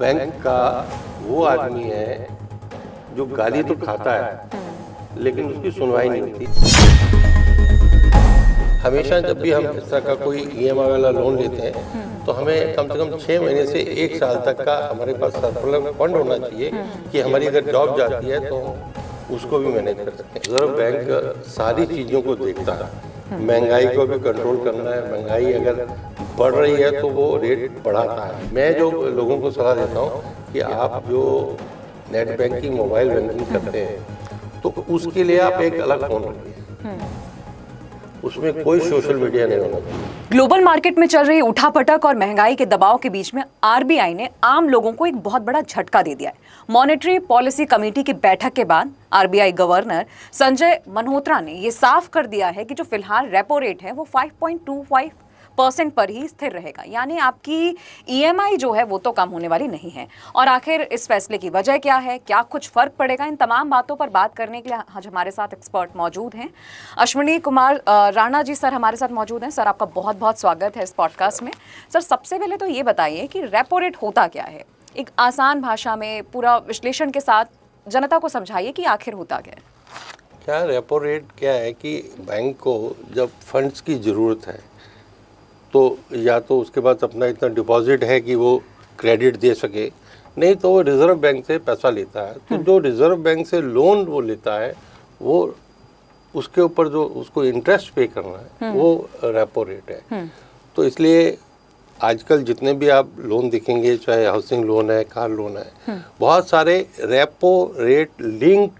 Bank का वो आदमी है जो गाली तो खाता है लेकिन उसकी सुनवाई नहीं होती। हमेशा जब भी हम इस तरह का कोई ईएमआई वाला लोन लेते हैं तो हमें कम से कम 6 महीने से 1 साल तक का हमारे पास सरप्लस फंड होना चाहिए कि हमारी अगर जॉब जाती है तो उसको भी मैनेज कर सकते हैं। रिजर्व बैंक सारी चीज़ों को देखता है, महंगाई को भी कंट्रोल करना है। महंगाई अगर बढ़ रही है तो वो रेट बढ़ाता है। मैं जो लोगों को सलाह देता हूँ कि आप जो नेट बैंकिंग मोबाइल बैंकिंग करते हैं तो उसके लिए आप एक अलग फ़ोन रखिए, उसमें कोई सोशल मीडिया नहीं होना चाहिए। ग्लोबल मार्केट में चल रही उठापटक और महंगाई के दबाव के बीच में आरबीआई ने आम लोगों को एक बहुत बड़ा झटका दे दिया है। मॉनेटरी पॉलिसी कमेटी की बैठक के बाद आरबीआई गवर्नर संजय मल्होत्रा ने ये साफ कर दिया है कि जो फिलहाल रेपो रेट है वो 5.25% पर ही स्थिर रहेगा, यानी आपकी ईएमआई जो है वो तो कम होने वाली नहीं है। और आखिर इस फैसले की वजह क्या है, क्या कुछ फर्क पड़ेगा, इन तमाम बातों पर बात करने के लिए आज हमारे साथ एक्सपर्ट मौजूद हैं। अश्विनी कुमार राणा जी सर हमारे साथ मौजूद हैं। सर आपका बहुत बहुत स्वागत है इस पॉडकास्ट में। सर सबसे पहले तो ये बताइए कि रेपो रेट होता क्या है, एक आसान भाषा में पूरा विश्लेषण के साथ जनता को समझाइए कि आखिर होता क्या है। क्या रेपो रेट क्या है कि बैंक को जब फंड्स की ज़रूरत है तो या तो उसके पास अपना इतना डिपॉजिट है कि वो क्रेडिट दे सके, नहीं तो वो रिज़र्व बैंक से पैसा लेता है। तो जो रिज़र्व बैंक से लोन वो लेता है वो उसके ऊपर जो उसको इंटरेस्ट पे करना है वो रेपो रेट है। तो इसलिए आजकल जितने भी आप लोन देखेंगे, चाहे हाउसिंग लोन है, कार लोन है, बहुत सारे रेपो रेट लिंक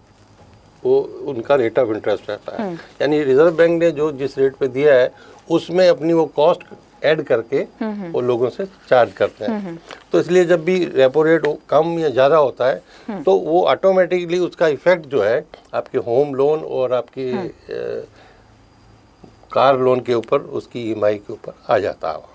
वो उनका रेट ऑफ इंटरेस्ट रहता है। यानी रिजर्व बैंक ने जो जिस रेट पे दिया है उसमें अपनी वो कॉस्ट ऐड करके वो लोगों से चार्ज करते हैं। तो इसलिए जब भी रेपो रेट कम या ज़्यादा होता है तो वो ऑटोमेटिकली उसका इफेक्ट जो है आपके होम लोन और आपकी कार लोन के ऊपर, उसकी ईएमआई के ऊपर आ जाता है।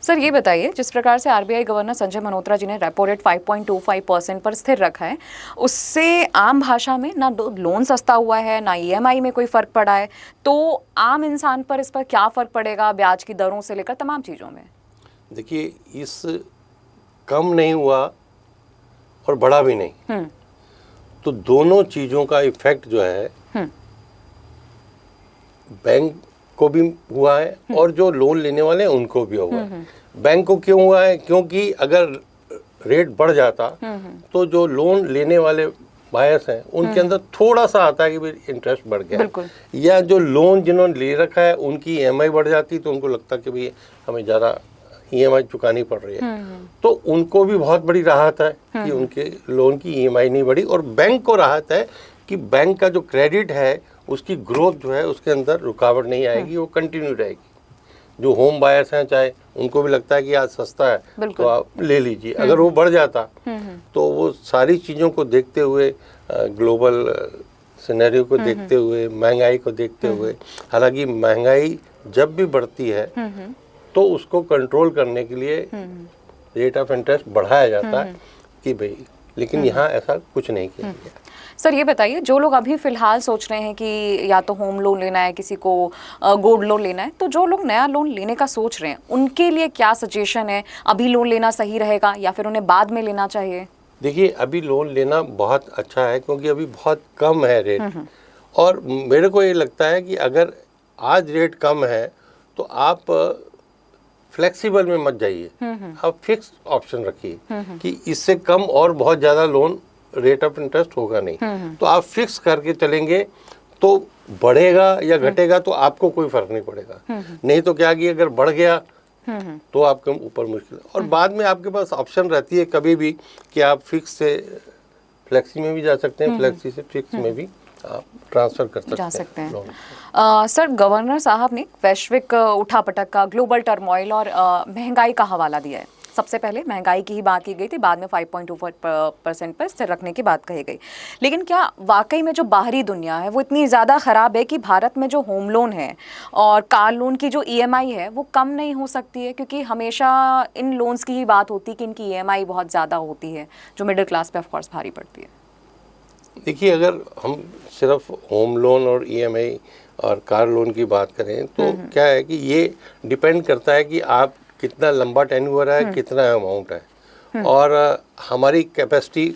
सर ये बताइए, जिस प्रकार से आरबीआई गवर्नर संजय मल्होत्रा जी ने रेपो रेट 5.25% पर स्थिर रखा है, उससे आम भाषा में ना लोन सस्ता हुआ है ना ईएमआई में कोई फर्क पड़ा है, तो आम इंसान पर इस पर क्या फर्क पड़ेगा, ब्याज की दरों से लेकर तमाम चीज़ों में? देखिए, इस कम नहीं हुआ और बढ़ा भी नहीं, तो दोनों चीज़ों का इफेक्ट जो है बैंक को भी हुआ है और जो लोन लेने वाले हैं उनको भी हुआ है। बैंक को क्यों हुआ है? क्योंकि अगर रेट बढ़ जाता तो जो लोन लेने वाले बायर्स हैं उनके अंदर थोड़ा सा आता है कि भाई इंटरेस्ट बढ़ गया, या जो लोन जिन्होंने ले रखा है उनकी ईएमआई बढ़ जाती तो उनको लगता कि भाई हमें ज़्यादा ईएमआई चुकानी पड़ रही है, तो उनको भी बहुत बड़ी राहत है कि उनके लोन की ईएमआई नहीं बढ़ी। और बैंक को राहत है कि बैंक का जो क्रेडिट है उसकी ग्रोथ जो है उसके अंदर रुकावट नहीं आएगी, वो कंटिन्यू रहेगी। जो होम बायर्स हैं चाहे उनको भी लगता है कि आज सस्ता है तो आप ले लीजिए। अगर वो बढ़ जाता तो वो सारी चीज़ों को देखते हुए, ग्लोबल सिनेरियो को देखते हुए, महंगाई को देखते हुए, हालांकि महंगाई जब भी बढ़ती है तो उसको कंट्रोल करने के लिए रेट ऑफ इंटरेस्ट बढ़ाया जाता है कि भाई, लेकिन यहाँ ऐसा कुछ नहीं किया गया। सर ये बताइए, जो लोग अभी फिलहाल सोच रहे हैं कि या तो होम लोन लेना है, किसी को गोल्ड लोन लेना है, तो जो लोग नया लोन लेने का सोच रहे हैं उनके लिए क्या सजेशन है? अभी लोन लेना सही रहेगा या फिर उन्हें बाद में लेना चाहिए? देखिए, अभी लोन लेना बहुत अच्छा है क्योंकि अभी बहुत कम है रेट। और मेरे को ये लगता है कि अगर आज रेट कम है तो आप फ्लेक्सिबल में मत जाइए, आप फिक्स ऑप्शन रखिए कि इससे कम और बहुत ज़्यादा लोन रेट ऑफ इंटरेस्ट होगा नहीं। तो आप फिक्स करके चलेंगे तो बढ़ेगा या घटेगा तो आपको कोई फर्क नहीं पड़ेगा। नहीं तो क्या कि अगर बढ़ गया तो आपके ऊपर मुश्किल। और बाद में आपके पास ऑप्शन रहती है कभी भी कि आप फिक्स से फ्लेक्सी में भी जा सकते हैं, फ्लेक्सी से फिक्स में भी आप ट्रांसफर कर सकते हैं। सर गवर्नर साहब ने वैश्विक उठापटक का, ग्लोबल टर्मोइल और महंगाई का हवाला दिया है। सबसे पहले महंगाई की ही बात की गई थी, बाद में 5.25% पर स्थिर रखने की बात कही गई। लेकिन क्या वाकई में जो बाहरी दुनिया है वो इतनी ज़्यादा ख़राब है कि भारत में जो होम लोन है और कार लोन की जो ईएमआई है वो कम नहीं हो सकती है? क्योंकि हमेशा इन लोन्स की ही बात होती है कि इनकी ईएमआई बहुत ज़्यादा होती है, जो मिडिल क्लास पे ऑफकोर्स भारी पड़ती है। देखिए, अगर हम सिर्फ होम लोन और ईएमआई और कार लोन की बात करें तो क्या है कि ये डिपेंड करता है कि आप कितना लंबा टेन्योर है, कितना अमाउंट है। और हमारी कैपेसिटी,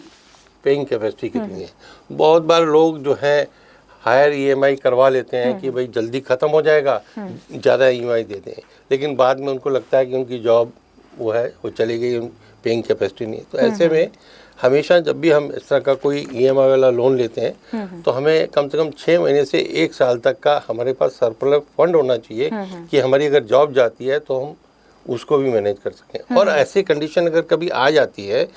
पेइंग कैपेसिटी कितनी है। बहुत बार लोग जो हैं हायर ईएमआई करवा लेते हैं कि भाई जल्दी ख़त्म हो जाएगा, ज़्यादा ईएमआई देते हैं, लेकिन बाद में उनको लगता है कि उनकी जॉब वो है वो चली गई, पेइंग कैपेसिटी नहीं। तो ऐसे में हमेशा जब भी हम इस तरह का कोई ईएमआई वाला लोन लेते हैं तो हमें कम से कम 6 महीने से 1 साल तक का हमारे पास सरप्लस फंड होना चाहिए कि हमारी अगर जॉब जाती है तो हम उसको भी मैनेज कर सकें। और ऐसी कंडीशन अगर कभी आ जाती है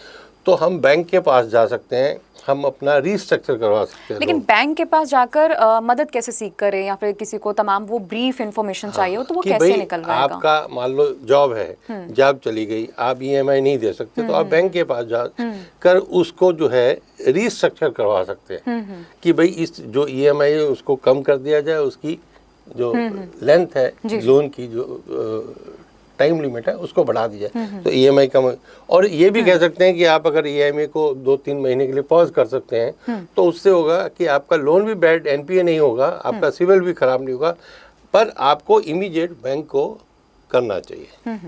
तो हम बैंक के पास जा सकते हैं, हम अपना रीस्ट्रक्चर करवा सकते हैं। लेकिन बैंक के पास जाकर मदद कैसे सीख करें, या फिर किसी को तमाम वो ब्रीफ इन्फॉर्मेशन चाहिए हो तो वो कि कैसे भाई निकलवाएगा? आपका मान लो जॉब है, जॉब चली गई, आप ईएमआई नहीं दे सकते तो आप बैंक के पास जा कर उसको जो है रीस्ट्रक्चर करवा सकते हैं कि भाई इस जो ईएमआई है उसको कम कर दिया जाए, उसकी जो लेंथ है लोन की, जो टाइम लिमिट है उसको बढ़ा दी जाए तो ईएमआई कम। और ये भी कह सकते हैं कि आप अगर ईएमआई को 2-3 महीने के लिए पॉज कर सकते हैं तो उससे होगा कि आपका लोन भी बैड एनपीए नहीं होगा, आपका सिविल भी खराब नहीं होगा, पर आपको इमीडिएट बैंक को करना चाहिए।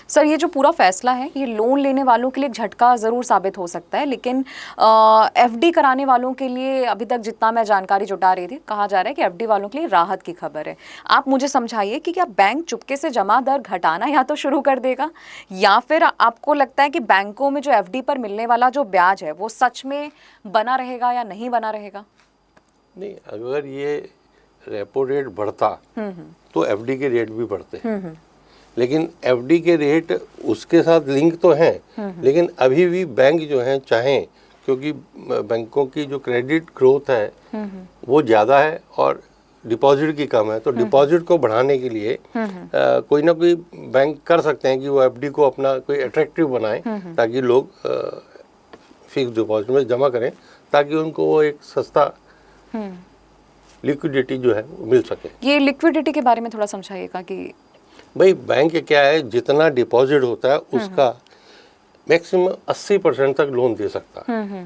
सर, ये जो पूरा फैसला है ये लोन लेने वालों के लिए एक झटका ज़रूर साबित हो सकता है, लेकिन एफडी कराने वालों के लिए अभी तक जितना मैं जानकारी जुटा रही थी, कहा जा रहा है कि एफडी वालों के लिए राहत की खबर है। आप मुझे समझाइए कि क्या बैंक चुपके से जमा दर घटाना या तो शुरू कर देगा, या फिर आपको लगता है कि बैंकों में जो एफडी पर मिलने वाला जो ब्याज है वो सच में बना रहेगा या नहीं बना रहेगा? नहीं, अगर ये रेपो रेट बढ़ता तो एफडी के रेट भी बढ़ते, लेकिन एफडी के रेट उसके साथ लिंक तो हैं, लेकिन अभी भी बैंक जो हैं चाहें, क्योंकि बैंकों की जो क्रेडिट ग्रोथ है वो ज़्यादा है और डिपॉजिट की कम है, तो डिपॉजिट को बढ़ाने के लिए कोई ना कोई बैंक कर सकते हैं कि वो एफडी को अपना कोई अट्रैक्टिव बनाए ताकि लोग फिक्स डिपॉजिट में जमा करें, ताकि उनको वो एक सस्ता लिक्विडिटी जो है वो मिल सके। ये लिक्विडिटी के बारे में थोड़ा समझाइएगा कि भाई बैंक क्या है, जितना डिपॉजिट होता है उसका मैक्सिमम 80% तक लोन दे सकता है।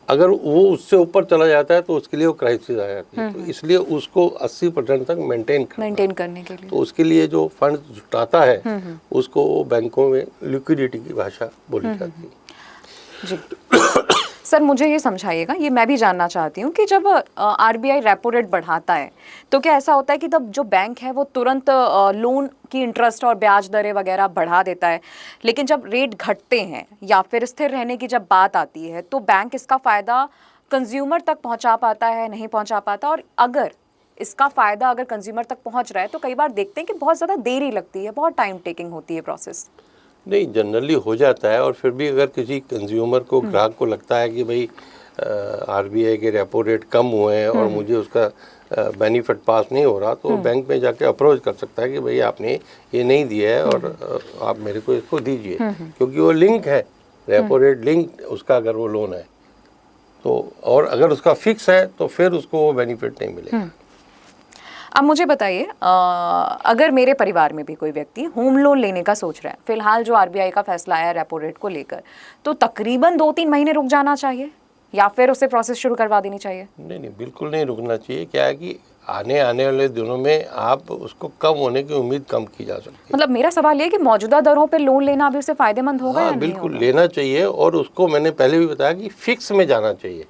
अगर वो उससे ऊपर चला जाता है तो उसके लिए वो क्राइसिस आ जाती है, तो इसलिए उसको 80% तक मेंटेन करने के लिए तो उसके लिए जो फंड जुटाता है उसको बैंकों में लिक्विडिटी की भाषा बोली जाती है। जी सर, मुझे ये समझाइएगा, ये मैं भी जानना चाहती हूँ कि जब आरबीआई रेपो रेट बढ़ाता है तो क्या ऐसा होता है कि तब जो बैंक है वो तुरंत लोन की इंटरेस्ट और ब्याज दरें वगैरह बढ़ा देता है, लेकिन जब रेट घटते हैं या फिर स्थिर रहने की जब बात आती है तो बैंक इसका फ़ायदा कंज्यूमर तक पहुँचा पाता है, नहीं पहुँचा पाता? और अगर इसका फ़ायदा अगर कंज्यूमर तक पहुँच रहा है तो कई बार देखते हैं कि बहुत ज़्यादा देरी लगती है, बहुत टाइम टेकिंग होती है प्रोसेस। नहीं, जनरली हो जाता है, और फिर भी अगर किसी कंज्यूमर को, ग्राहक को लगता है कि भाई आरबीआई के रेपो रेट कम हुए हैं और मुझे उसका बेनिफिट पास नहीं हो रहा, तो बैंक में जाके अप्रोच कर सकता है कि भाई आपने ये नहीं दिया है और आप मेरे को इसको दीजिए, क्योंकि वो लिंक है, रेपो रेट लिंक उसका अगर वो लोन है तो, और अगर उसका फिक्स है तो फिर उसको वो बेनिफिट नहीं मिलेगा। अब मुझे बताइए, अगर मेरे परिवार में भी कोई व्यक्ति होम लोन लेने का सोच रहा है, फिलहाल जो आरबीआई का फैसला आया रेपो रेट को लेकर, तो तकरीबन 2-3 महीने रुक जाना चाहिए या फिर उसे प्रोसेस शुरू करवा देनी चाहिए? नहीं, बिल्कुल नहीं रुकना चाहिए। क्या है कि आने वाले दिनों में आप उसको कम होने की उम्मीद कम की जा सकती है। मतलब मेरा सवाल ये कि मौजूदा दरों पे लोन लेना अभी उसे फायदेमंद होगा या नहीं बिल्कुल होगा? लेना चाहिए, और उसको मैंने पहले भी बताया कि फिक्स में जाना चाहिए,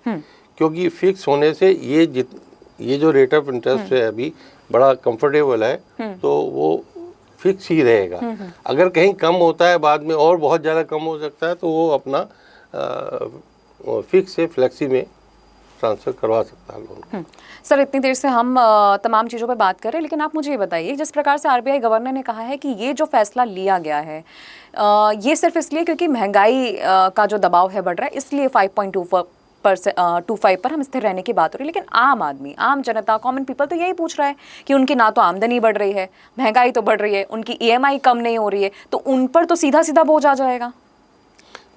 क्योंकि फिक्स होने से ये जो रेट ऑफ इंटरेस्ट है अभी बड़ा कंफर्टेबल है, तो वो फिक्स ही रहेगा। अगर कहीं कम होता है बाद में और बहुत ज़्यादा कम हो सकता है तो वो अपना फिक्स से फ्लेक्सी में ट्रांसफ़र करवा सकता है लोन। सर, इतनी देर से हम तमाम चीज़ों पे बात कर रहे हैं, लेकिन आप मुझे ये बताइए, जिस प्रकार से आरबीआई गवर्नर ने कहा है कि ये जो फैसला लिया गया है ये सिर्फ इसलिए क्योंकि महंगाई का जो दबाव है बढ़ रहा है, इसलिए 5.25 पर हम स्थिर रहने की बात हो रही है, लेकिन आम आदमी, आम जनता, कॉमन पीपल तो यही पूछ रहा है कि उनकी ना तो आमदनी बढ़ रही है, महंगाई तो बढ़ रही है, उनकी ईएमआई कम नहीं हो रही है, तो उन पर तो सीधा सीधा बोझ आ जाएगा।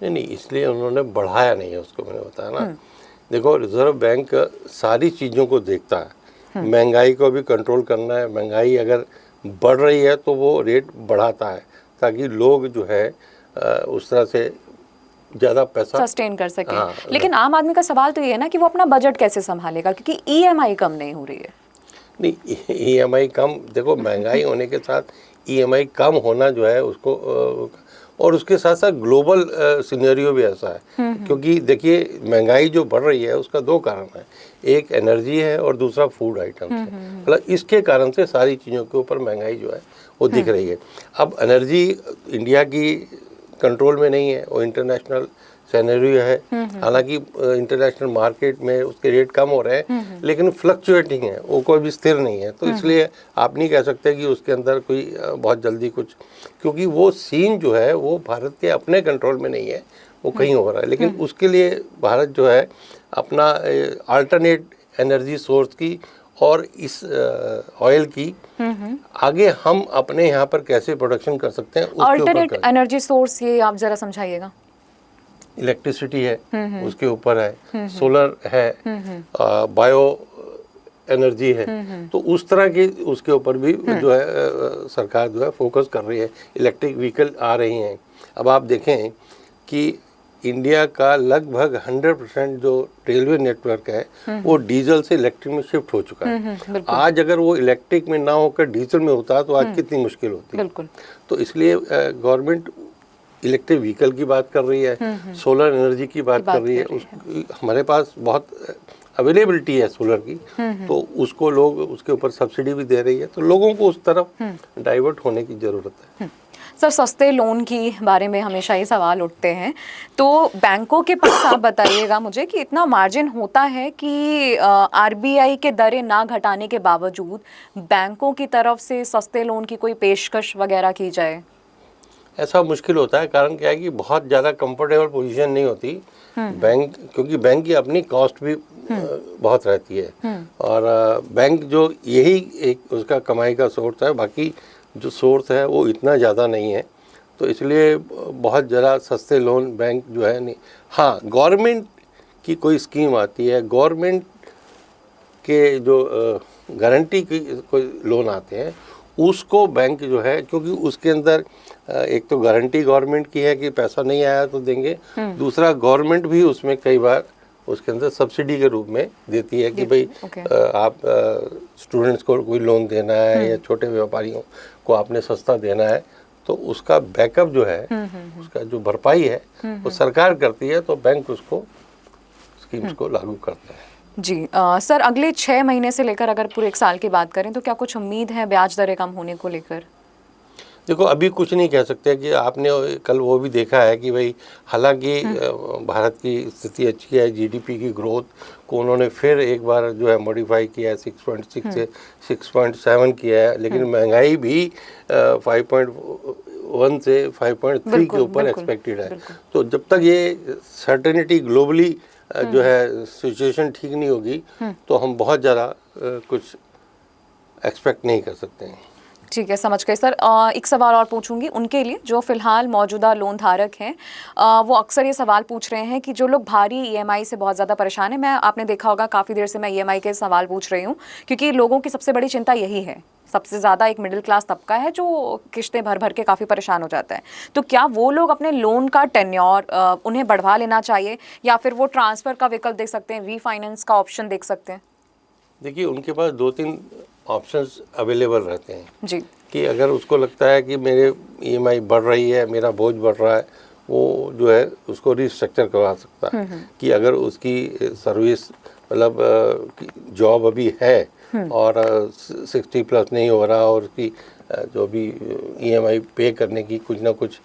नहीं, इसलिए उन्होंने बढ़ाया नहीं है उसको, मैंने बताया ना। देखो, रिजर्व बैंक सारी चीज़ों को देखता है, महंगाई को भी कंट्रोल करना है, महंगाई अगर बढ़ रही है तो वो रेट बढ़ाता है ताकि लोग जो है उस तरह से ज़्यादा पैसा सस्टेन कर सके। लेकिन आम आदमी का सवाल तो ये है ना कि वो अपना बजट कैसे संभालेगा, क्योंकि ईएमआई कम नहीं हो रही है। नहीं, ईएमआई कम, देखो महंगाई होने के साथ ईएमआई कम होना जो है और उसके साथ साथ ग्लोबल सिनेरियो भी ऐसा है, क्योंकि देखिए महंगाई जो बढ़ रही है उसका दो कारण है, एक एनर्जी है और दूसरा फूड आइटम्स है। मतलब इसके कारण से सारी चीज़ों के ऊपर महंगाई जो है वो दिख रही है। अब एनर्जी इंडिया की कंट्रोल में नहीं है, वो इंटरनेशनल सिनेरियो है। हालांकि इंटरनेशनल मार्केट में उसके रेट कम हो रहे हैं, लेकिन फ्लक्चुएटिंग है, वो कोई भी स्थिर नहीं है। तो इसलिए आप नहीं कह सकते कि उसके अंदर कोई बहुत जल्दी कुछ, क्योंकि वो सीन जो है वो भारत के अपने कंट्रोल में नहीं है, वो कहीं हो रहा है। लेकिन उसके लिए भारत जो है अपना अल्टरनेट एनर्जी सोर्स की और इस ऑयल की आगे हम अपने यहाँ पर कैसे प्रोडक्शन कर सकते हैं उसके ऊपर अल्टरनेट एनर्जी सोर्स, ये आप जरा समझाइएगा। इलेक्ट्रिसिटी है, उसके ऊपर है, सोलर है, बायो एनर्जी है। तो उस तरह की उसके ऊपर भी जो है सरकार जो है फोकस कर रही है। इलेक्ट्रिक व्हीकल आ रही हैं। अब आप देखें कि इंडिया का लगभग 100% जो रेलवे नेटवर्क है वो डीजल से इलेक्ट्रिक में शिफ्ट हो चुका है। आज अगर वो इलेक्ट्रिक में ना होकर डीजल में होता तो आज कितनी मुश्किल होती। बिल्कुल। तो इसलिए गवर्नमेंट इलेक्ट्रिक व्हीकल की बात कर रही है, सोलर एनर्जी की बात कर रही है। हमारे पास बहुत अवेलेबिलिटी है सोलर की, तो उसको लोग उसके ऊपर सब्सिडी भी दे रही है। तो लोगों को उस तरफ डाइवर्ट होने की ज़रूरत है। सर, सस्ते लोन की बारे में हमेशा ही सवाल उठते हैं, तो बैंकों के पास आप बताइएगा मुझे कि इतना मार्जिन होता है कि आरबीआई के दरें ना घटाने के बावजूद बैंकों की तरफ से सस्ते लोन की कोई पेशकश वगैरह की जाए? ऐसा मुश्किल होता है, कारण क्या है कि बहुत ज़्यादा कंफर्टेबल पोजीशन नहीं होती बैंक, क्योंकि बैंक की अपनी कॉस्ट भी बहुत रहती है। और बैंक जो यही एक उसका कमाई का सोर्स है, बाकी जो सोर्स है वो इतना ज़्यादा नहीं है। तो इसलिए बहुत ज़्यादा सस्ते लोन बैंक जो है नहीं। हाँ, गवर्नमेंट की कोई स्कीम आती है, गवर्नमेंट के जो गारंटी की कोई लोन आते हैं, उसको बैंक जो है, क्योंकि उसके अंदर एक तो गारंटी गवर्नमेंट की है कि पैसा नहीं आया तो देंगे, दूसरा गवर्नमेंट भी उसमें कई बार उसके अंदर सब्सिडी के रूप में देती है कि भाई आप स्टूडेंट्स को कोई लोन देना है या छोटे व्यापारियों को आपने सस्ता देना है, तो उसका बैकअप जो है, उसका जो भरपाई है वो सरकार करती है। तो बैंक उसको स्कीम्स को लागू करता है। जी सर, अगले 6 महीने से लेकर अगर पूरे 1 साल की बात करें तो क्या कुछ उम्मीद है ब्याज दरें कम होने को लेकर? देखो, अभी कुछ नहीं कह सकते कि आपने कल वो भी देखा है कि भाई हालांकि भारत की स्थिति अच्छी है, जीडीपी की ग्रोथ को उन्होंने फिर एक बार जो है मॉडिफाई किया है, 6.6 से 6.7 किया है, लेकिन महंगाई भी 5.1 से 5.3 के ऊपर एक्सपेक्टेड है। तो जब तक ये सर्टेनिटी ग्लोबली जो है सिचुएशन ठीक नहीं होगी तो हम बहुत ज़्यादा कुछ एक्सपेक्ट नहीं कर सकते हैं। ठीक है, समझ गए सर। एक सवाल और पूछूंगी उनके लिए जो फिलहाल मौजूदा लोन धारक हैं। वो अक्सर ये सवाल पूछ रहे हैं कि जो लोग भारी ईएमआई से बहुत ज़्यादा परेशान हैं। मैं आपने देखा होगा काफ़ी देर से मैं ईएमआई के सवाल पूछ रही हूँ, क्योंकि लोगों की सबसे बड़ी चिंता यही है। सबसे ज़्यादा एक मिडिल क्लास तबका है जो किस्तें भर भर के काफ़ी परेशान हो जाता है। तो क्या वो लोग अपने लोन का टेन्योर उन्हें बढ़वा लेना चाहिए, या फिर वो ट्रांसफ़र का विकल्प देख सकते हैं, रीफाइनेंस का ऑप्शन देख सकते हैं? देखिए, उनके पास 2-3 ऑप्शंस अवेलेबल रहते हैं जी, कि अगर उसको लगता है कि मेरे ईएमआई बढ़ रही है, मेरा बोझ बढ़ रहा है, वो जो है उसको रिस्ट्रक्चर करवा सकता है। कि अगर उसकी सर्विस मतलब जॉब अभी है और 60 प्लस नहीं हो रहा और उसकी जो भी ईएमआई पे करने की कुछ ना कुछ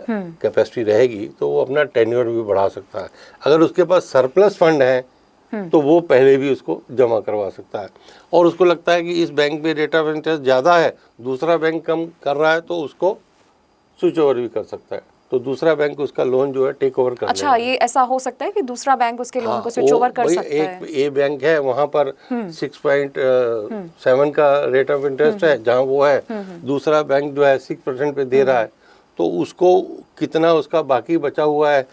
कैपेसिटी रहेगी, तो वो अपना टेन्योर भी बढ़ा सकता है। अगर उसके पास सरप्लस फंड है तो वो पहले भी उसको जमा करवा सकता है। और उसको लगता है कि इस बैंक में रेट ऑफ इंटरेस्ट ज़्यादा है, दूसरा बैंक कम कर रहा है, तो उसको स्विच ओवर भी कर सकता है। तो दूसरा बैंक उसका लोन जो है टेक ओवर कर अच्छा, ये ऐसा हो सकता है कि दूसरा बैंक उसके लोन को स्विच ओवर कर सकता है? एक ए बैंक है, वहाँ पर 6.7 का रेट ऑफ इंटरेस्ट है जहाँ वो है, दूसरा बैंक जो है 6% पे दे रहा है। तो उसको कितना उसका बाकी बचा हुआ है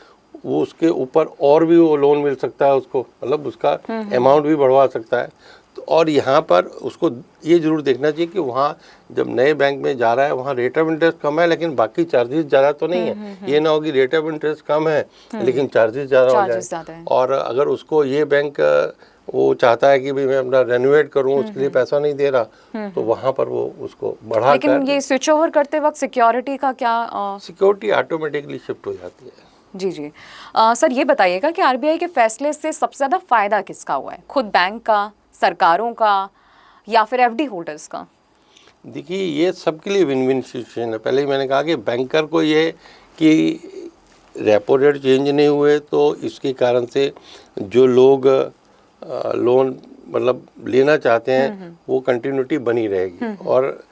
वो उसके ऊपर और भी वो लोन मिल सकता है उसको, मतलब उसका अमाउंट भी बढ़वा सकता है। तो और यहाँ पर उसको ये जरूर देखना चाहिए कि वहाँ जब नए बैंक में जा रहा है वहाँ रेट ऑफ इंटरेस्ट कम है लेकिन बाकी चार्जेस ज़्यादा तो नहीं है। ये ना हो कि रेट ऑफ इंटरेस्ट कम है लेकिन चार्जेस ज़्यादा हो जाए। और अगर उसको ये बैंक वो चाहता है कि भाई मैं अपना रेनोवेट करूं, उसके लिए पैसा नहीं दे रहा, तो वहाँ पर वो उसको बढ़ा लेकिन ये स्विच ओवर करते वक्त सिक्योरिटी का क्या सिक्योरिटी ऑटोमेटिकली शिफ्ट हो जाती है। जी जी। सर ये बताइएगा कि आरबीआई के फैसले से सबसे ज़्यादा फायदा किसका हुआ है, खुद बैंक का, सरकारों का, या फिर एफडी होल्डर्स का? देखिए ये सबके लिए विन विन सिचुएशन है। पहले ही मैंने कहा कि बैंकर को ये कि रेपो रेट चेंज नहीं हुए तो इसके कारण से जो लोग लोन मतलब लेना चाहते हैं वो कंटिन्यूटी बनी रहेगी, और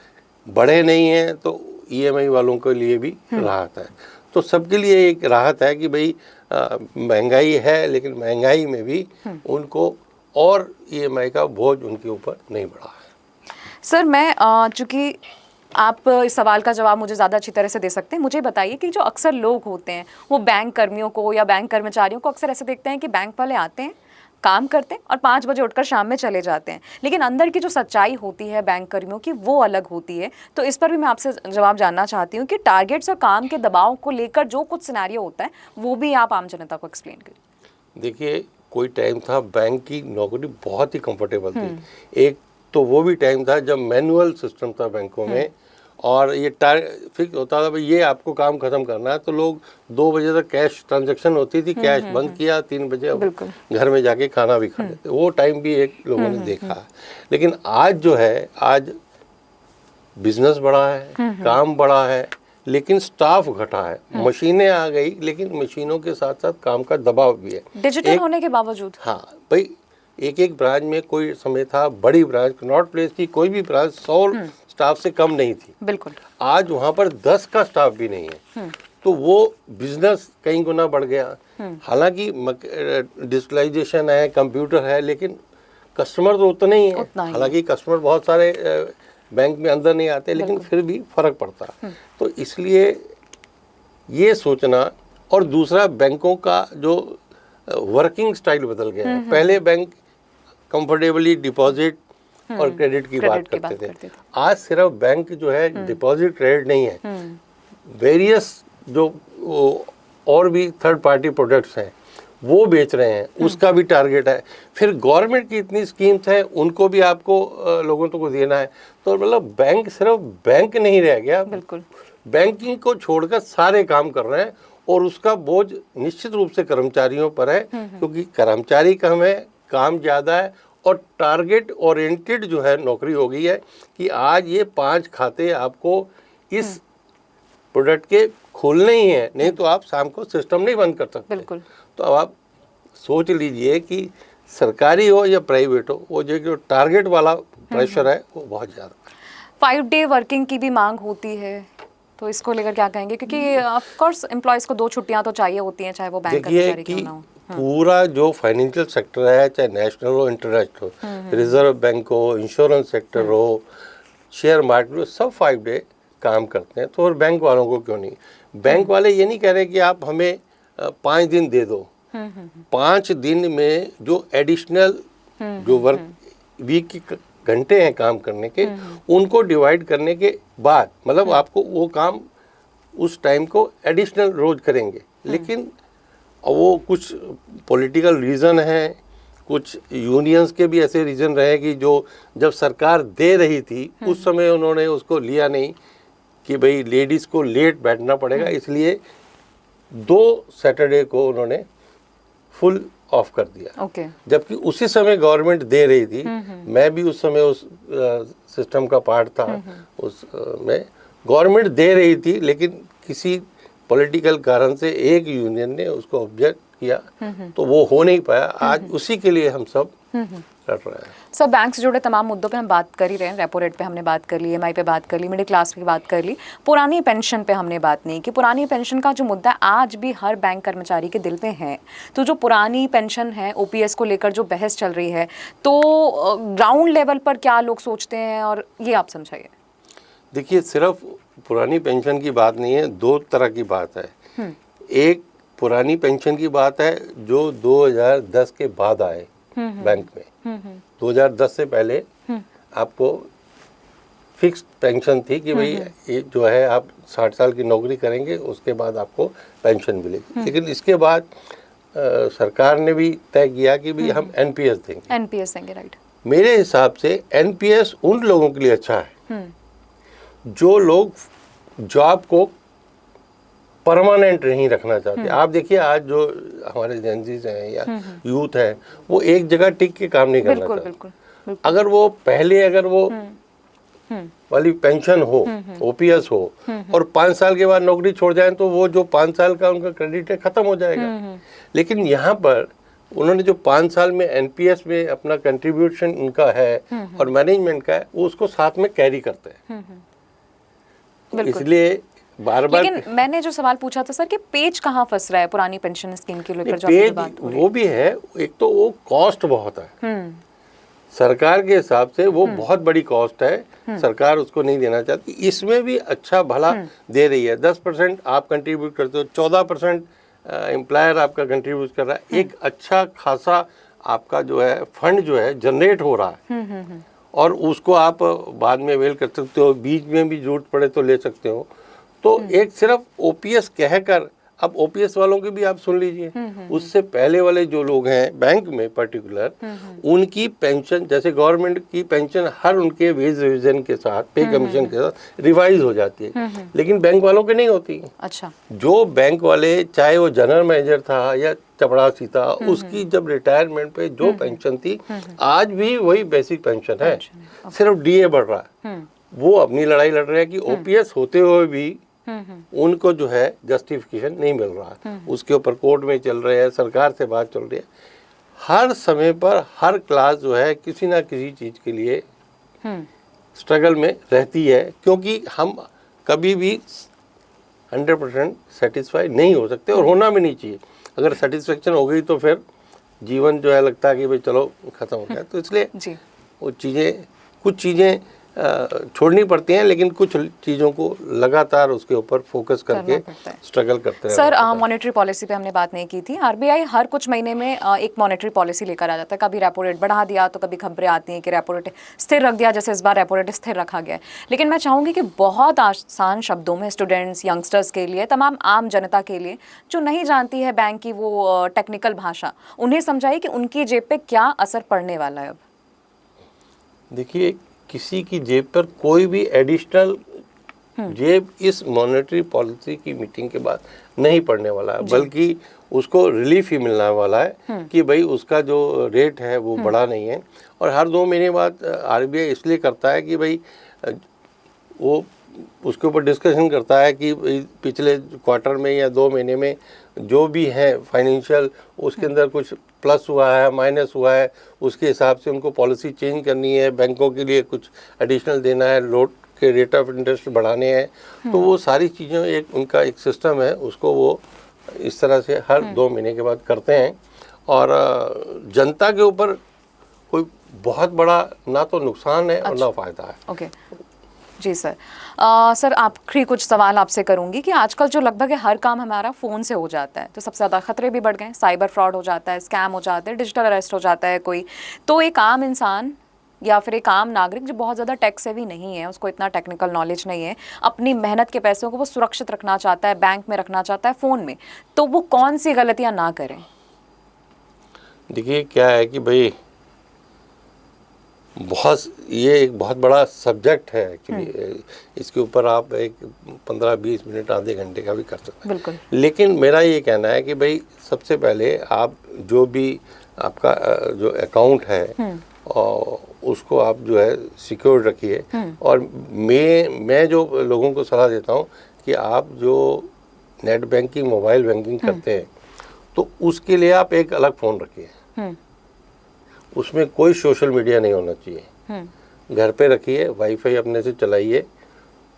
बड़े नहीं हैं तो ईएमआई वालों के लिए भी राहत है। तो सबके लिए एक राहत है कि भाई महंगाई है, लेकिन महंगाई में भी उनको और ईएमआई का बोझ उनके ऊपर नहीं बढ़ा है। सर मैं चूँकि आप इस सवाल का जवाब मुझे ज़्यादा अच्छी तरह से दे सकते हैं, मुझे बताइए कि जो अक्सर लोग होते हैं वो बैंक कर्मियों को या बैंक कर्मचारियों को अक्सर ऐसे देखते हैं कि बैंक वाले आते हैं, काम करते हैं और 5 बजे उठकर शाम में चले जाते हैं, लेकिन अंदर की जो सच्चाई होती है बैंक कर्मियों की वो अलग होती है। तो इस पर भी मैं आपसे जवाब जानना चाहती हूँ कि टारगेट्स और काम के दबाव को लेकर जो कुछ सिनेरियो होता है वो भी आप आम जनता को एक्सप्लेन करिए। देखिए कोई टाइम था बैंक की नौकरी बहुत ही कंफर्टेबल थी। एक तो वो भी टाइम था जब मैनुअल सिस्टम था बैंकों में, और ये फिक्स होता था भाई ये आपको काम खत्म करना है, तो लोग 2 बजे तक कैश ट्रांजैक्शन होती थी, कैश बंद किया, 3 बजे घर में जाके खाना भी खा लेते। वो टाइम भी एक लोगों ने देखा है। लेकिन आज जो है, आज बिजनेस बढ़ा है, काम बढ़ा है, लेकिन स्टाफ घटा है। मशीनें आ गई, लेकिन मशीनों के साथ साथ काम का दबाव भी है डिजिटल होने के बावजूद। हाँ भाई, एक ब्रांच में कोई समय था, बड़ी ब्रांच कनॉट प्लेस की कोई भी ब्रांच 100 स्टाफ से कम नहीं थी। बिल्कुल। आज वहाँ पर 10 का स्टाफ भी नहीं है, तो वो बिजनेस कई गुना बढ़ गया। हालांकि डिजिटलाइजेशन है, कंप्यूटर है, लेकिन कस्टमर तो उतना ही है। हालांकि कस्टमर बहुत सारे बैंक में अंदर नहीं आते, लेकिन फिर भी फर्क पड़ता है। तो इसलिए ये सोचना, और दूसरा बैंकों का जो वर्किंग स्टाइल बदल गया है। पहले बैंक कंफर्टेबली डिपॉजिट और क्रेडिट की बात करते थे। आज सिर्फ बैंक जो है डिपॉजिट क्रेडिट नहीं है, वेरियस जो और भी थर्ड पार्टी प्रोडक्ट्स हैं वो बेच रहे हैं, उसका भी टारगेट है। फिर गवर्नमेंट की इतनी स्कीम्स हैं, उनको भी आपको लोगों को देना है। तो मतलब बैंक सिर्फ बैंक नहीं रह गया, बिल्कुल बैंकिंग को छोड़कर सारे काम कर रहे हैं, और उसका बोझ निश्चित रूप से कर्मचारियों पर है, क्योंकि कर्मचारी कम है, काम ज़्यादा है, और टारगेट ओरिएंटेड जो है नौकरी हो गई है कि आज ये 5 खाते आपको इस प्रोडक्ट के खोलने ही हैं, नहीं तो आप शाम को सिस्टम नहीं बंद कर सकते। बिल्कुल। तो अब आप सोच लीजिए कि सरकारी हो या प्राइवेट हो, वो जो टारगेट वाला प्रेशर है वो बहुत ज़्यादा। 5 डे वर्किंग की भी मांग होती है, तो इसको लेकर क्या कहेंगे? क्योंकि ऑफ कोर्स एम्प्लॉयज को 2 छुट्टियां तो चाहिए होती हैं, चाहे वो बैंक कर्मचारी क्यों ना हो। पूरा जो फाइनेंशियल सेक्टर है, चाहे नेशनल हो, इंटरनेशनल हो, रिजर्व बैंक हो, इंश्योरेंस सेक्टर हो, शेयर मार्केट हो, सब 5 डे काम करते हैं। तो और बैंक वालों को क्यों नहीं? बैंक वाले ये नहीं कह रहे कि आप हमें 5 दिन दे दो। 5 दिन में जो एडिशनल जो वर्क वीक की घंटे हैं काम करने के, उनको डिवाइड करने के बाद मतलब आपको वो काम उस टाइम को एडिशनल रोज करेंगे। लेकिन वो कुछ पॉलिटिकल रीज़न है, कुछ यूनियंस के भी ऐसे रीज़न रहे कि जो जब सरकार दे रही थी उस समय उन्होंने उसको लिया नहीं कि भाई लेडीज़ को लेट बैठना पड़ेगा, इसलिए 2 सैटरडे को उन्होंने फुल ऑफ कर दिया। जबकि उसी समय गवर्नमेंट दे रही थी। मैं भी उस समय उस सिस्टम का पार्ट था। उस में गवर्नमेंट दे रही थी, लेकिन किसी पॉलिटिकल कारण से एक यूनियन ने उसको ऑब्जेक्ट किया, तो वो हो नहीं पाया। आज उसी के लिए हम सब लड़ रहे हैं। सर बैंक से जुड़े तमाम मुद्दों पे हम बात कर ही रहे हैं। रेपो रेट पे हमने बात कर ली, EMI पे बात कर ली, मिडिल क्लास की बात कर ली, पुरानी पेंशन पे हमने बात नहीं की। पुरानी पेंशन का जो मुद्दा आज भी हर बैंक कर्मचारी के दिल पे है। तो जो पुरानी पेंशन है, OPS को लेकर जो बहस चल रही है, तो ग्राउंड लेवल पर क्या लोग सोचते हैं, और ये आप समझाइए। देखिए सिर्फ पुरानी पेंशन की बात नहीं है, 2 तरह की बात है। एक पुरानी पेंशन की बात है जो 2010 के बाद आए बैंक में। 2010 से पहले आपको फिक्स्ड पेंशन थी कि भाई ये जो है आप 60 साल की नौकरी करेंगे, उसके बाद आपको पेंशन मिलेगी। लेकिन इसके बाद सरकार ने भी तय किया कि भाई हम एनपीएस देंगे। एनपीएस देंगे, राइट। मेरे हिसाब से एनपीएस उन लोगों के लिए अच्छा है जो लोग जॉब को परमानेंट नहीं रखना चाहते। आप देखिए आज जो हमारे जेंजीज हैं या यूथ है, वो एक जगह टिक के काम नहीं करना बिल्कुल चाहते। बिल्कुल। अगर वो पहले अगर वो वाली पेंशन हो, ओपीएस हो, और 5 साल के बाद नौकरी छोड़ जाए तो वो जो 5 साल का उनका क्रेडिट है खत्म हो जाएगा। लेकिन यहाँ पर उन्होंने जो 5 साल में एनपीएस में अपना कंट्रीब्यूशन उनका है और मैनेजमेंट का है, वो उसको साथ में कैरी करते हैं। इसलिए बार बार, लेकिन मैंने जो सवाल पूछा था सर कि पेज कहाँ फंस रहा है पुरानी पेंशन स्कीम के लेकर जो पेज बात हो रही वो भी है। एक तो वो कॉस्ट बहुत है, सरकार के हिसाब से वो बहुत बड़ी कॉस्ट है, सरकार उसको नहीं देना चाहती। इसमें भी अच्छा भला दे रही है। 10% आप कंट्रीब्यूट करते हो, 14% एम्प्लॉयर आपका कंट्रीब्यूट कर रहा है। एक अच्छा खासा आपका जो है फंड जो है जनरेट हो रहा है, और उसको आप बाद में अवेल कर सकते हो, बीच में भी जरूरत पड़े तो ले सकते हो। तो एक सिर्फ ओपीएस कहकर, अब ओपीएस वालों की भी आप सुन लीजिए, उससे पहले वाले जो लोग हैं बैंक में पर्टिकुलर, उनकी पेंशन, जैसे गवर्नमेंट की पेंशन हर उनके वेज रिविजन के साथ, पे कमीशन के साथ रिवाइज हो जाती है, लेकिन बैंक वालों के नहीं होती। अच्छा। जो बैंक वाले, चाहे वो जनरल मैनेजर था या चपड़ासी था, उसकी जब रिटायरमेंट पे जो पेंशन थी, आज भी वही बेसिक पेंशन है, सिर्फ डीए बढ़ रहा है। वो अपनी लड़ाई लड़ रहे हैं कि ओपीएस होते हुए भी उनको जो है जस्टिफिकेशन नहीं मिल रहा। उसके ऊपर कोर्ट में चल रहे हैं, सरकार से बात चल रही है। हर समय पर हर क्लास जो है किसी ना किसी चीज़ के लिए स्ट्रगल में रहती है, क्योंकि हम कभी भी 100% सेटिस्फाई नहीं हो सकते, और होना भी नहीं चाहिए। अगर सेटिस्फेक्शन हो गई तो फिर जीवन जो है लगता है कि भाई चलो ख़त्म हो गया। तो इसलिए वो चीज़ें, कुछ चीज़ें छोड़नी पड़ती हैं, लेकिन कुछ चीज़ों को लगातार उसके ऊपर फोकस करके स्ट्रगल करते हैं। सर, मॉनेटरी पॉलिसी पे हमने बात नहीं की थी। आरबीआई हर कुछ महीने में एक मॉनेटरी पॉलिसी लेकर आ जाता है। कभी रेपो रेट बढ़ा दिया तो कभी खबरें आती हैं कि रेपो रेट स्थिर रख दिया, जैसे इस बार रेपो रेट स्थिर रखा गया है। लेकिन मैं चाहूँगी कि बहुत आसान शब्दों में स्टूडेंट्स, यंगस्टर्स के लिए, तमाम आम जनता के लिए जो नहीं जानती है बैंक की वो टेक्निकल भाषा, उन्हें समझाइए कि उनकी जेब पे क्या असर पड़ने वाला है। अब देखिए, किसी की जेब पर कोई भी एडिशनल जेब इस मॉनेटरी पॉलिसी की मीटिंग के बाद नहीं पड़ने वाला है, बल्कि उसको रिलीफ ही मिलने वाला है कि भाई उसका जो रेट है वो बढ़ा नहीं है। और हर 2 महीने बाद आरबीआई इसलिए करता है कि भाई वो उसके ऊपर डिस्कशन करता है कि पिछले क्वार्टर में या 2 महीने में जो भी है फाइनेंशियल, उसके अंदर कुछ प्लस हुआ है, माइनस हुआ है, उसके हिसाब से उनको पॉलिसी चेंज करनी है, बैंकों के लिए कुछ एडिशनल देना है, लोड के रेट ऑफ इंटरेस्ट बढ़ाने हैं। तो वो सारी चीज़ें एक उनका एक सिस्टम है, उसको वो इस तरह से हर 2 महीने के बाद करते हैं। और जनता के ऊपर कोई बहुत बड़ा ना तो नुकसान है और ना फ़ायदा है। ओके जी सर। सर, आखिरी कुछ सवाल आपसे करूंगी कि आजकल जो लगभग हर काम हमारा फ़ोन से हो जाता है, तो सबसे ज़्यादा खतरे भी बढ़ गए। साइबर फ्रॉड हो जाता है, स्कैम हो जाते हैं, डिजिटल अरेस्ट हो जाता है कोई। तो एक आम इंसान या फिर एक आम नागरिक जो बहुत ज़्यादा टेक सेवी नहीं है, उसको इतना टेक्निकल नॉलेज नहीं है, अपनी मेहनत के पैसों को वो सुरक्षित रखना चाहता है, बैंक में रखना चाहता है, फ़ोन में, तो वो कौन सी गलतियाँ ना करें? देखिए, क्या है कि भाई ये एक बहुत बड़ा सब्जेक्ट है एक्चुअली। इसके ऊपर आप एक 15-20 मिनट, आधे घंटे का भी कर सकते हैं। बिल्कुल। लेकिन मेरा ये कहना है कि भाई सबसे पहले आप जो भी आपका जो अकाउंट है और उसको आप जो है सिक्योर रखिए। और मैं जो लोगों को सलाह देता हूँ कि आप जो नेट बैंकिंग, मोबाइल बैंकिंग करते हैं, तो उसके लिए आप एक अलग फ़ोन रखिए। उसमें कोई सोशल मीडिया नहीं होना चाहिए। घर पे रखिए, वाईफाई अपने से चलाइए,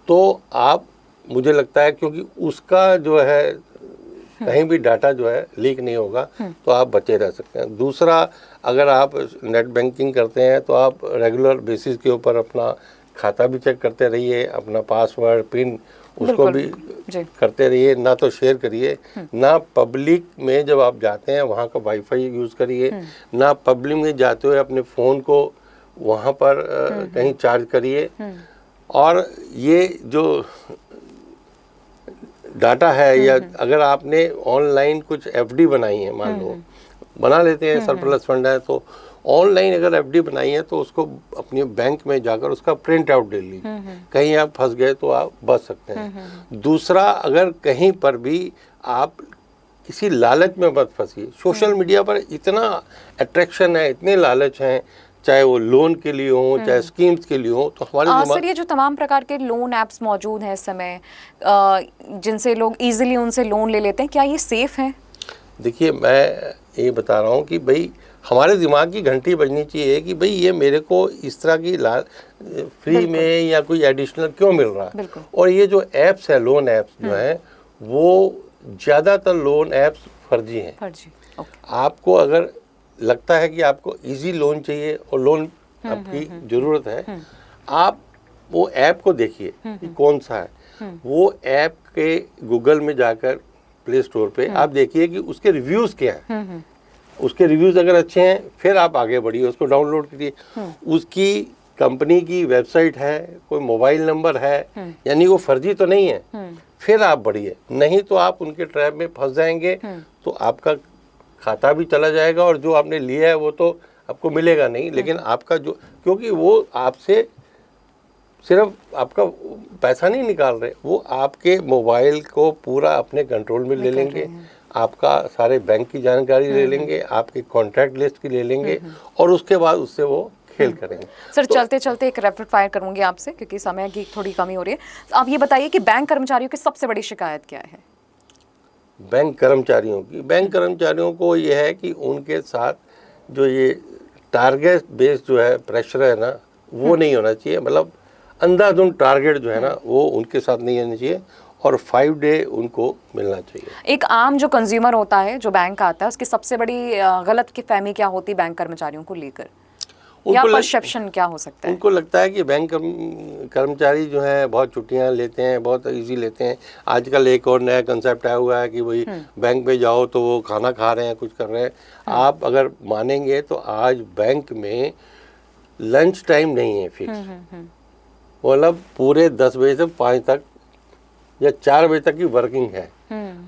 तो आप, मुझे लगता है क्योंकि उसका जो है कहीं भी डाटा जो है लीक नहीं होगा, तो आप बचे रह सकते हैं। दूसरा, अगर आप नेट बैंकिंग करते हैं तो आप रेगुलर बेसिस के ऊपर अपना खाता भी चेक करते रहिए, अपना पासवर्ड, पिन उसको भी करते रहिए। ना तो शेयर करिए, ना पब्लिक में जब आप जाते हैं वहाँ का वाईफाई यूज़ करिए, ना पब्लिक में जाते हुए अपने फ़ोन को वहाँ पर कहीं चार्ज करिए। और ये जो डाटा है, या अगर आपने ऑनलाइन कुछ एफडी बनाई है, मान लो बना लेते हैं, सरप्लस फंड है तो ऑनलाइन अगर एफडी बनाई है तो उसको अपने बैंक में जाकर उसका प्रिंट आउट ले लीजिए, कहीं आप फंस गए तो आप बच सकते हैं। दूसरा, अगर कहीं पर भी आप किसी लालच में मत फंसिए। सोशल मीडिया पर इतना अट्रैक्शन है, इतने लालच हैं, चाहे वो लोन के लिए हो, चाहे स्कीम्स के लिए हो, तो हमारे सर ये जो तमाम प्रकार के लोन ऐप्स मौजूद हैं इस समय, जिनसे लोग इजीली उनसे लोन ले लेते हैं, क्या ये सेफ है? देखिए, मैं ये बता रहा हूँ कि भाई हमारे दिमाग की घंटी बजनी चाहिए कि भाई ये मेरे को इस तरह की फ्री में या कोई एडिशनल क्यों मिल रहा है। और ये जो ऐप्स है, लोन ऐप्स जो हैं, वो ज़्यादातर लोन ऐप्स फर्जी हैं। आपको अगर लगता है कि आपको इजी लोन चाहिए और लोन आपकी ज़रूरत है, आप वो ऐप को देखिए कि कौन सा है। वो ऐप के गूगल में जाकर प्ले स्टोर पे आप देखिए कि उसके रिव्यूज़ क्या हैं। उसके रिव्यूज़ अगर अच्छे हैं फिर आप आगे बढ़िए, उसको डाउनलोड कीजिए। उसकी कंपनी की वेबसाइट है, कोई मोबाइल नंबर है, यानी वो फर्जी तो नहीं है, फिर आप बढ़िए। नहीं तो आप उनके ट्रैप में फंस जाएंगे, तो आपका खाता भी चला जाएगा और जो आपने लिया है वो तो आपको मिलेगा नहीं। लेकिन आपका जो, क्योंकि वो आपसे सिर्फ आपका पैसा नहीं निकाल रहे, वो आपके मोबाइल को पूरा अपने कंट्रोल में ले लेंगे, आपका सारे बैंक की जानकारी ले लेंगे, आपकी कॉन्टैक्ट लिस्ट की ले लेंगे, और उसके बाद उससे वो खेल करेंगे। सर तो चलते चलते एक रैपिड फायर करूंगी आपसे, क्योंकि समय की थोड़ी कमी हो रही है। आप ये बताइए कि बैंक कर्मचारियों की सबसे बड़ी शिकायत क्या है? बैंक कर्मचारियों को ये है कि उनके साथ जो ये टारगेट बेस्ड जो है प्रेशर है ना, वो नहीं होना चाहिए। मतलब अंधाधुंध टारगेट जो है ना, वो उनके साथ नहीं होना चाहिए, और 5 डे उनको मिलना चाहिए। एक आम जो कंज्यूमर होता है, जो बैंक आता है, उसकी सबसे बड़ी गलत की फहमी क्या होती है बैंक कर्मचारियों को लेकर, या परसेप्शन क्या हो सकता है? उनको लगता है कि बैंक कर्मचारी जो है बहुत छुट्टियां लेते हैं, बहुत इजी लेते हैं। आजकल एक और नया कंसेप्ट आया हुआ है कि भाई बैंक में जाओ तो वो खाना खा रहे हैं, कुछ कर रहे हैं। आप अगर मानेंगे तो आज बैंक में लंच टाइम नहीं है फिक्स, मतलब पूरे 10 बजे से 5 तक या 4 बजे तक की वर्किंग है।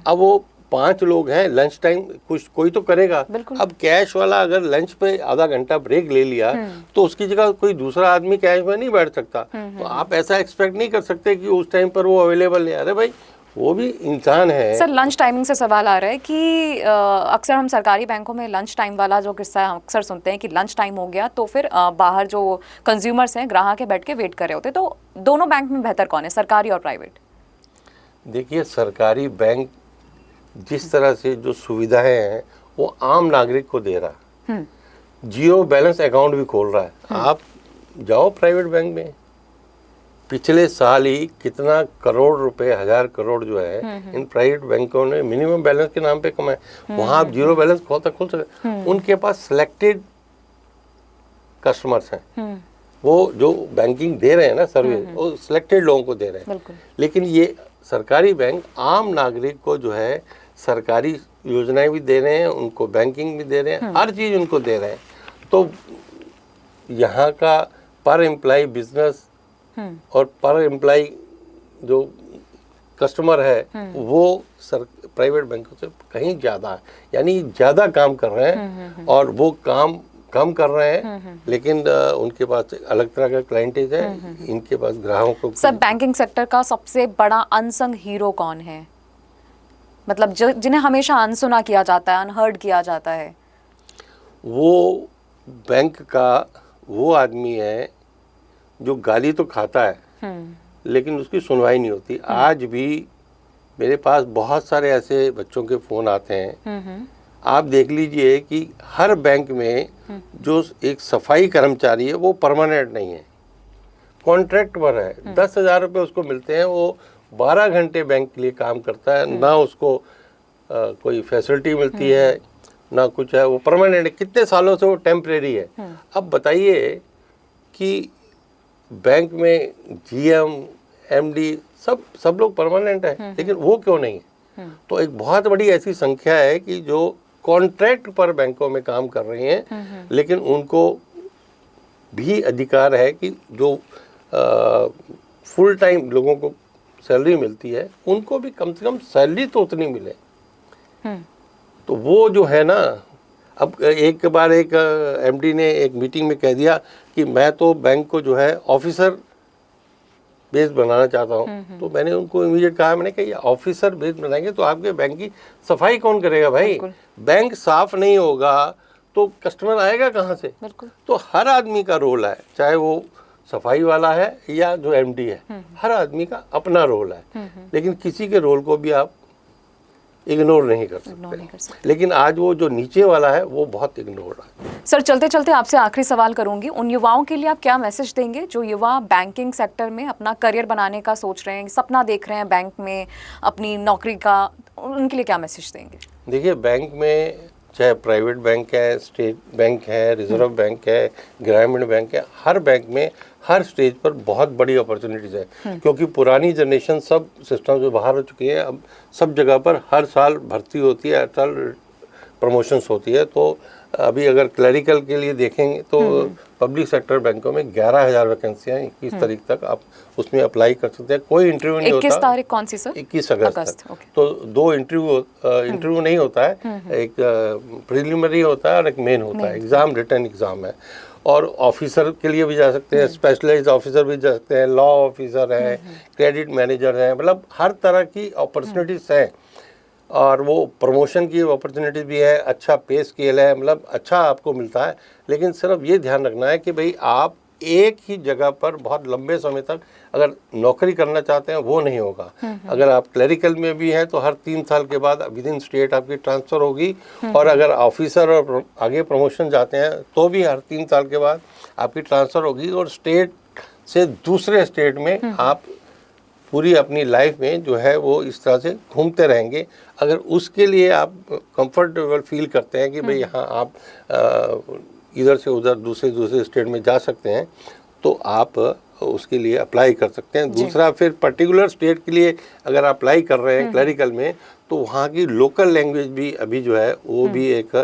अब वो 5 लोग हैं, लंच टाइम कुछ कोई तो करेगा। अब कैश वाला अगर लंच पे आधा घंटा ब्रेक ले लिया तो उसकी जगह कोई दूसरा आदमी कैश में नहीं बैठ सकता। तो आप ऐसा एक्सपेक्ट नहीं कर सकते कि उस टाइम पर वो अवेलेबल है। अरे भाई, वो भी इंसान है। सर लंच टाइमिंग से सवाल आ रहा है कि अक्सर हम सरकारी बैंकों में लंच टाइम वाला जो किस्सा अक्सर सुनते हैं कि लंच टाइम हो गया तो फिर बाहर जो कंज्यूमर्स हैं, ग्राहक है, बैठ के वेट कर रहे होते। तो दोनों बैंक में बेहतर कौन है, सरकारी और प्राइवेट? देखिए, सरकारी बैंक जिस तरह से जो सुविधाएं हैं वो आम नागरिक को दे रहा है, जियो बैलेंस अकाउंट भी खोल रहा है। आप जाओ प्राइवेट बैंक में, पिछले साल ही कितना करोड़ रुपए, 1000 करोड़ जो है इन प्राइवेट बैंकों ने मिनिमम बैलेंस के नाम पे कमाए। वहां आप जीरो बैलेंस खोल सकते। उनके पास सिलेक्टेड कस्टमर्स हैं, वो जो बैंकिंग दे रहे हैं ना सर्विस, वो सिलेक्टेड लोगों को दे रहे हैं। लेकिन ये सरकारी बैंक आम नागरिक को जो है सरकारी योजनाएं भी दे रहे हैं, उनको बैंकिंग भी दे रहे हैं, हर चीज़ उनको दे रहे हैं। तो यहाँ का पर एम्प्लॉय बिजनेस और पर एम्प्लॉय जो कस्टमर है वो प्राइवेट बैंकों से कहीं ज़्यादा है, यानी ज़्यादा काम कर रहे हैं और वो काम कम कर रहे हैं। लेकिन उनके पास अलग तरह का क्लाइंटेज है, इनके पास ग्राहकों को। सब बैंकिंग सेक्टर का सबसे बड़ा अनसंग हीरो कौन है, मतलब जिन्हें हमेशा अनसुना किया जाता है, अनहर्ड किया जाता है? वो बैंक का वो आदमी है जो गाली तो खाता है लेकिन उसकी सुनवाई नहीं होती। आज भी मेरे पास बहुत सारे ऐसे बच्चों के फ़ोन आते हैं। आप देख लीजिए कि हर बैंक में जो एक सफाई कर्मचारी है वो परमानेंट नहीं है, कॉन्ट्रैक्ट पर है। 10,000 रुपये उसको मिलते हैं, वो 12 घंटे बैंक के लिए काम करता है, ना उसको कोई फैसिलिटी मिलती है ना कुछ है, वो परमानेंट है। कितने सालों से वो टेम्परेरी है। अब बताइए कि बैंक में जीएम, एमडी सब लोग परमानेंट हैं, लेकिन वो क्यों नहीं है? तो एक बहुत बड़ी ऐसी संख्या है कि जो कॉन्ट्रैक्ट पर बैंकों में काम कर रही हैं, लेकिन उनको भी अधिकार है कि जो फुल टाइम लोगों को सैलरी मिलती है उनको भी कम से कम सैलरी तो उतनी मिले। तो वो जो है ना, अब एक बार एक एमडी ने एक मीटिंग में कह दिया कि मैं तो बैंक को जो है ऑफिसर बेस बनाना चाहता हूँ। तो मैंने उनको इमीडिएट कहा, मैंने कहा ये ऑफिसर बेस बनाएंगे तो आपके बैंक की सफाई कौन करेगा भाई? बैंक साफ नहीं होगा तो कस्टमर आएगा कहाँ से? तो हर आदमी का रोल है, चाहे वो सफाई वाला है या जो एमडी है, हर आदमी का अपना रोल है। लेकिन किसी के रोल को भी आप इग्नोर नहीं कर सकते। लेकिन आज वो जो नीचे वाला है वो बहुत इग्नोर है। सर चलते चलते आपसे आखिरी सवाल करूंगी, उन युवाओं के लिए आप क्या मैसेज देंगे जो युवा बैंकिंग सेक्टर में अपना करियर बनाने का सोच रहे हैं, सपना देख रहे हैं बैंक में अपनी नौकरी का, उनके लिए क्या मैसेज देंगे? देखिए, बैंक में चाहे प्राइवेट बैंक है, स्टेट बैंक है, रिजर्व बैंक है, ग्रामीण बैंक है, हर बैंक में हर स्टेज पर बहुत बड़ी अपॉर्चुनिटीज़ है। क्योंकि पुरानी जनरेशन सब सिस्टम से बाहर हो चुकी है। अब सब जगह पर हर साल भर्ती होती है, हर साल प्रमोशंस होती है। तो अभी अगर क्लरिकल के लिए देखेंगे तो पब्लिक सेक्टर बैंकों में 11,000 वैकेंसियाँ 21 तारीख तक आप उसमें अप्लाई कर सकते हैं। कोई इंटरव्यू नहीं होता। 21 तारीख कौन सी सर? 21 अगस्त तक। तो 2 इंटरव्यू नहीं होता है, एक प्रिलिमिनरी होता है और एक मेन होता है। एग्ज़ाम रिटन एग्ज़ाम है। और ऑफिसर के लिए भी जा सकते हैं, स्पेशलाइज्ड ऑफिसर भी जा सकते हैं, लॉ ऑफिसर है, क्रेडिट मैनेजर है, मतलब हर तरह की अपॉर्चुनिटीज़ हैं। और वो प्रमोशन की अपॉर्चुनिटी भी है, अच्छा पे स्केल है, मतलब अच्छा आपको मिलता है। लेकिन सिर्फ ये ध्यान रखना है कि भाई आप एक ही जगह पर बहुत लंबे समय तक अगर नौकरी करना चाहते हैं वो नहीं होगा। अगर आप क्लरिकल में भी हैं तो हर 3 साल के बाद विद इन स्टेट आपकी ट्रांसफ़र होगी। और अगर ऑफिसर और आगे प्रमोशन जाते हैं तो भी हर 3 साल के बाद आपकी ट्रांसफ़र होगी। और स्टेट से दूसरे स्टेट में आप पूरी अपनी लाइफ में जो है वो इस तरह से घूमते रहेंगे। अगर उसके लिए आप कंफर्टेबल फील करते हैं कि भाई यहाँ आप इधर से उधर दूसरे स्टेट में जा सकते हैं तो आप उसके लिए अप्लाई कर सकते हैं। दूसरा, फिर पर्टिकुलर स्टेट के लिए अगर अप्लाई कर रहे हैं क्लरिकल में तो वहाँ की लोकल लैंग्वेज भी अभी जो है वो भी एक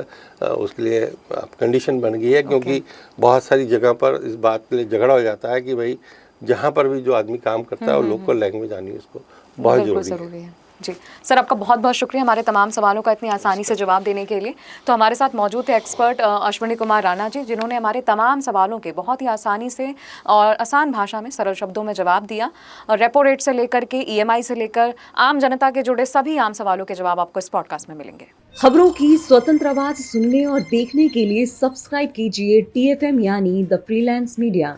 उसके लिए कंडीशन बन गई है। क्योंकि बहुत सारी जगह पर इस बात के लिए झगड़ा हो जाता है कि भाई जहाँ पर भी जो आदमी काम करता है वो लोकल लैंग्वेज आनी उसको बहुत ज़रूरी है। जी सर, आपका बहुत बहुत शुक्रिया हमारे तमाम सवालों का इतनी आसानी से जवाब देने के लिए। तो हमारे साथ मौजूद थे एक्सपर्ट अश्विनी कुमार राणा जी, जिन्होंने हमारे तमाम सवालों के बहुत ही आसानी से और आसान भाषा में सरल शब्दों में जवाब दिया। और रेपो रेट से लेकर के EMI से लेकर आम जनता के जुड़े सभी आम सवालों के जवाब आपको इस पॉडकास्ट में मिलेंगे। खबरों की स्वतंत्र आवाज सुनने और देखने के लिए सब्सक्राइब कीजिए TFM यानी द फ्रीलांस मीडिया।